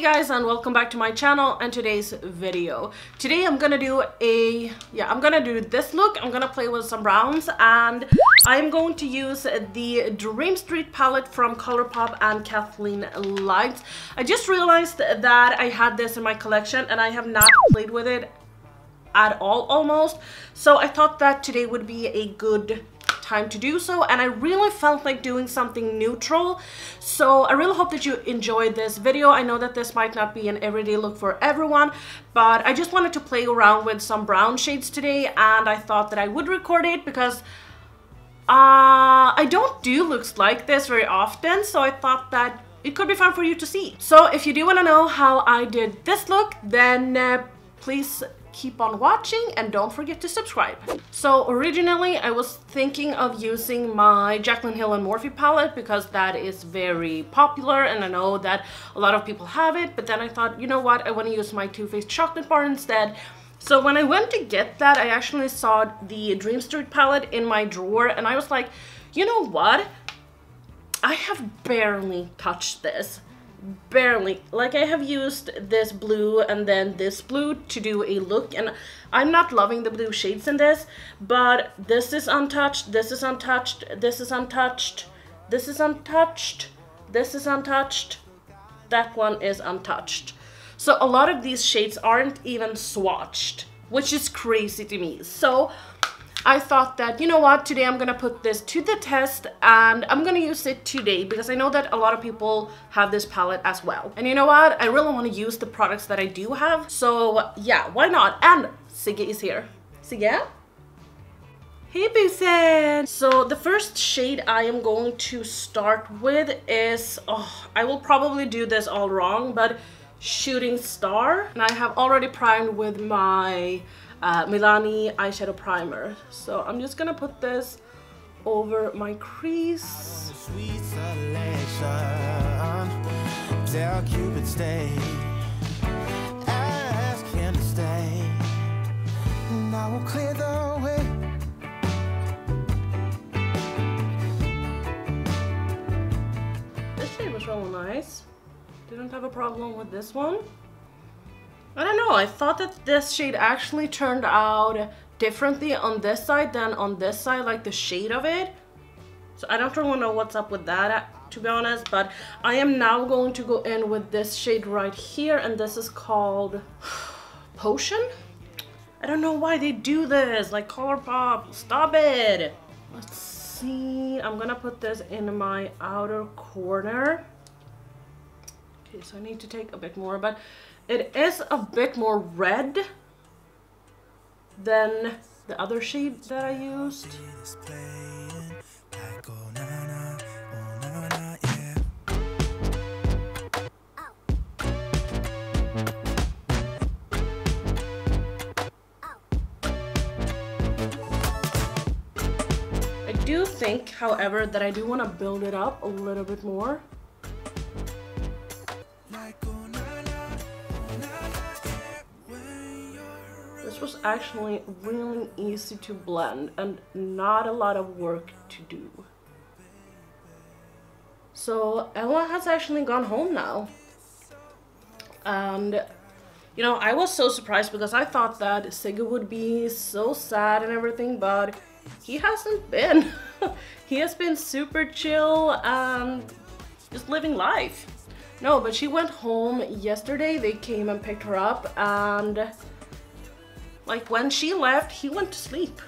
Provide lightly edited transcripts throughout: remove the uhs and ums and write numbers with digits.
guys, and welcome back to my channel and today's video. Today I'm gonna do this look. I'm gonna play with some browns and I'm going to use the Dream Street palette from Colourpop and Kathleen Lights. I just realized that I had this in my collection and I have not played with it at all almost. So I thought that today would be a good time to do so, and I really felt like doing something neutral. So I really hope that you enjoyed this video. I know that this might not be an everyday look for everyone, but I just wanted to play around with some brown shades today, and I thought that I would record it because I don't do looks like this very often, so I thought that it could be fun for you to see. So if you do want to know how I did this look, then please keep on watching and don't forget to subscribe. So originally I was thinking of using my Jaclyn Hill and Morphe palette because that is very popular and I know that a lot of people have it, but then I thought, you know what, I want to use my Too Faced Chocolate Bar instead. So when I went to get that, I actually saw the Dream Street palette in my drawer and I was like, you know what, I have barely touched this. Barely. Like, I have used this blue and then this blue to do a look, and I'm not loving the blue shades in this, but this is untouched, this is untouched, this is untouched, this is untouched, this is untouched, that one is untouched. So a lot of these shades aren't even swatched, which is crazy to me. So I thought that, you know what, today I'm gonna put this to the test and I'm gonna use it today because I know that a lot of people have this palette as well. And you know what, I really want to use the products that I do have, so yeah, why not? And Sigge is here. Sigge? Hey Busen! So the first shade I am going to start with is, I will probably do this all wrong, but Shooting Star. And I have already primed with my Milani eyeshadow primer. So I'm just gonna put this over my crease. This shade was really nice. Didn't have a problem with this one. I don't know, I thought that this shade actually turned out differently on this side than on this side, like the shade of it. So I don't really know what's up with that, to be honest, but I am now going to go in with this shade right here, and this is called Potion? I don't know why they do this, like Colourpop, stop it! Let's see, I'm gonna put this in my outer corner. Okay, so I need to take a bit more, but it is a bit more red than the other shade that I used. I do think, however, that I do want to build it up a little bit more. This was actually really easy to blend and not a lot of work to do. So Ella has actually gone home now. And you know, I was so surprised because I thought that Sigge would be so sad and everything, but he hasn't been. He has been super chill and just living life. No, but she went home yesterday. They came and picked her up, and like when she left, he went to sleep.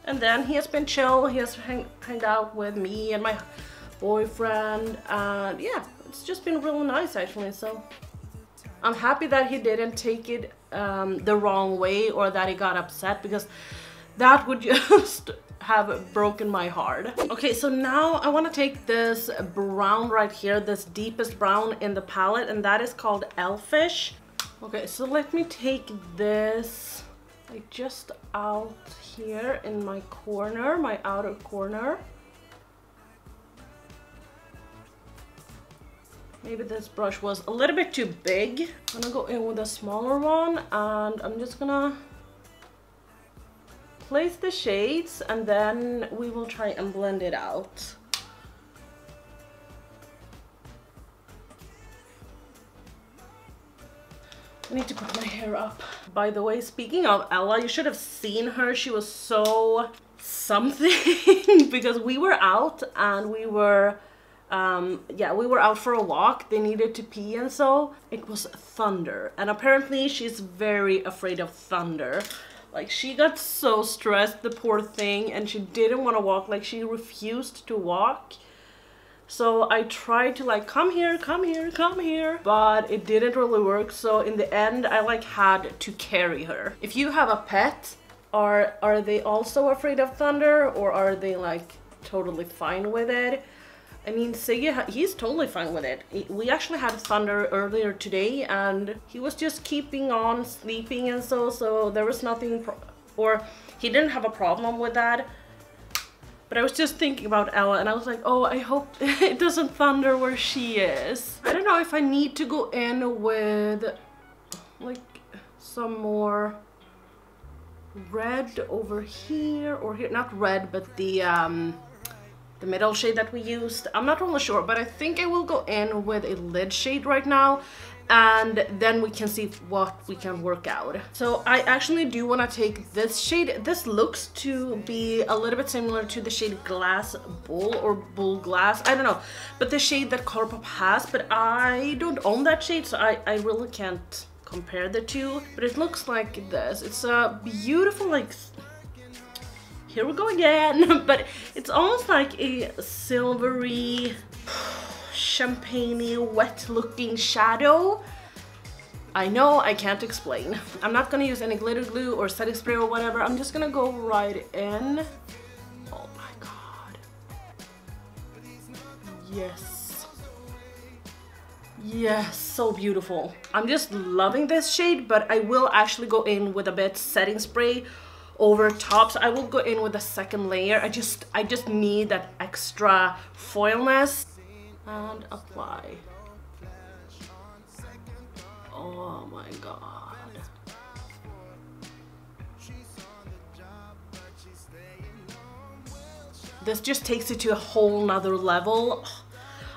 And then he has been chill. He has hanged out with me and my boyfriend, and yeah, it's just been really nice actually. So I'm happy that he didn't take it the wrong way or that he got upset, because that would just have broken my heart. Okay, so now I want to take this brown right here, this deepest brown in the palette, and that is called Elfish. Okay, so let me take this like just out here in my corner, my outer corner. Maybe this brush was a little bit too big. I'm gonna go in with a smaller one, and I'm just gonna place the shades and then we will try and blend it out. I need to put my hair up. By the way, speaking of Ella, you should have seen her. She was so something because we were out and we were we were out for a walk. They needed to pee, and so it was thunder, and apparently she's very afraid of thunder. Like, she got so stressed, the poor thing, and she didn't want to walk. Like, she refused to walk. So I tried to like, come here, come here, come here, but it didn't really work. So in the end, I like had to carry her. If you have a pet, are they also afraid of thunder, or are they like totally fine with it? I mean, Sigge, he's totally fine with it. We actually had thunder earlier today, and he was just keeping on sleeping, and so there was nothing, or he didn't have a problem with that. But I was just thinking about Ella, and I was like, oh, I hope it doesn't thunder where she is. I don't know if I need to go in with like some more red over here or here. Not red, but the middle shade that we used. I'm not really sure, but I think I will go in with a lid shade right now, and then we can see what we can work out. So I actually do want to take this shade. This looks to be a little bit similar to the shade Glass Bull or Bull Glass, I don't know, but the shade that Colourpop has, but I don't own that shade, so I really can't compare the two. But it looks like this. It's a beautiful, like, here we go again, but it's almost like a silvery, champagne-y, wet looking shadow. I know I can't explain. I'm not gonna use any glitter glue or setting spray or whatever. I'm just gonna go right in. Oh my god. Yes. Yes, so beautiful. I'm just loving this shade, but I will actually go in with a bit setting spray over top, so I will go in with a second layer. I just need that extra foilness. And apply. Oh my god. This just takes it to a whole nother level.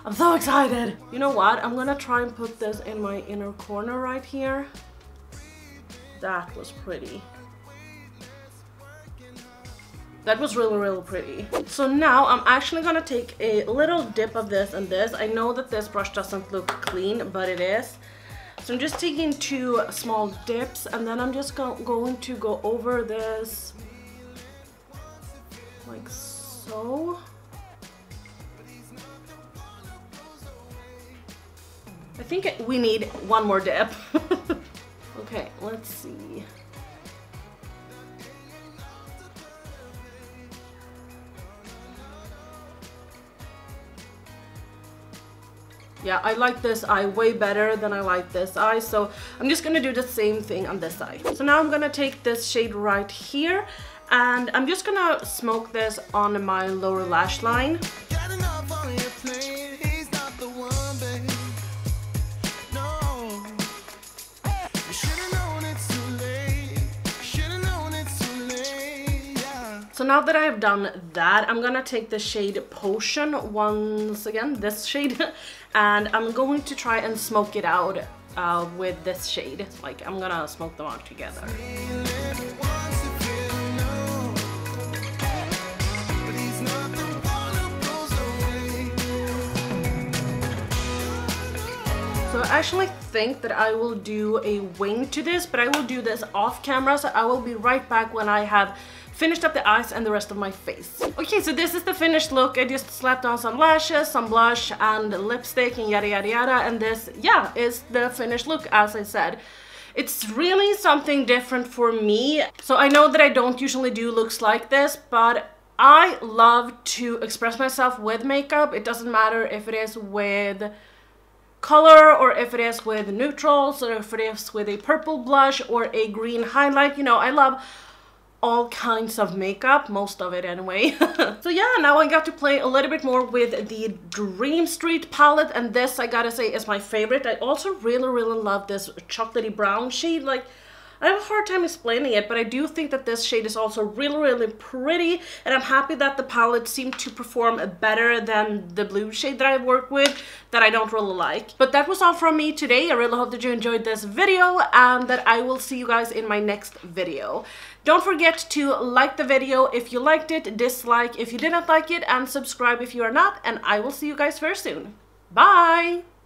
I'm so excited. You know what? I'm gonna try and put this in my inner corner right here. That was pretty. That was really, really pretty. So now I'm actually gonna take a little dip of this and this. I know that this brush doesn't look clean, but it is. So I'm just taking 2 small dips, and then I'm just going to go over this like so. I think we need one more dip. Okay, let's see. Yeah, I like this eye way better than I like this eye, so I'm just gonna do the same thing on this eye. So now I'm gonna take this shade right here, and I'm just gonna smoke this on my lower lash line. So now that I have done that, I'm gonna take the shade Potion once again, this shade, and I'm going to try and smoke it out with this shade. Like, I'm gonna smoke them out together. So I actually think that I will do a wing to this, but I will do this off camera, so I will be right back when I have finished up the eyes and the rest of my face. Okay, so this is the finished look. I just slapped on some lashes, some blush, and lipstick, and yada yada yada, and this, yeah, is the finished look, as I said. It's really something different for me. So I know that I don't usually do looks like this, but I love to express myself with makeup. It doesn't matter if it is with color, or if it is with neutrals, or if it is with a purple blush or a green highlight. You know, I love all kinds of makeup, most of it anyway. So yeah, now I got to play a little bit more with the Dream Street palette, and this, I gotta say, is my favorite. I also really love this chocolatey brown shade. Like, I have a hard time explaining it, but I do think that this shade is also really, really pretty, and I'm happy that the palette seemed to perform better than the blue shade that I've worked with that I don't really like. But that was all from me today. I really hope that you enjoyed this video and that I will see you guys in my next video. Don't forget to like the video if you liked it, dislike if you didn't like it, and subscribe if you are not, and I will see you guys very soon. Bye!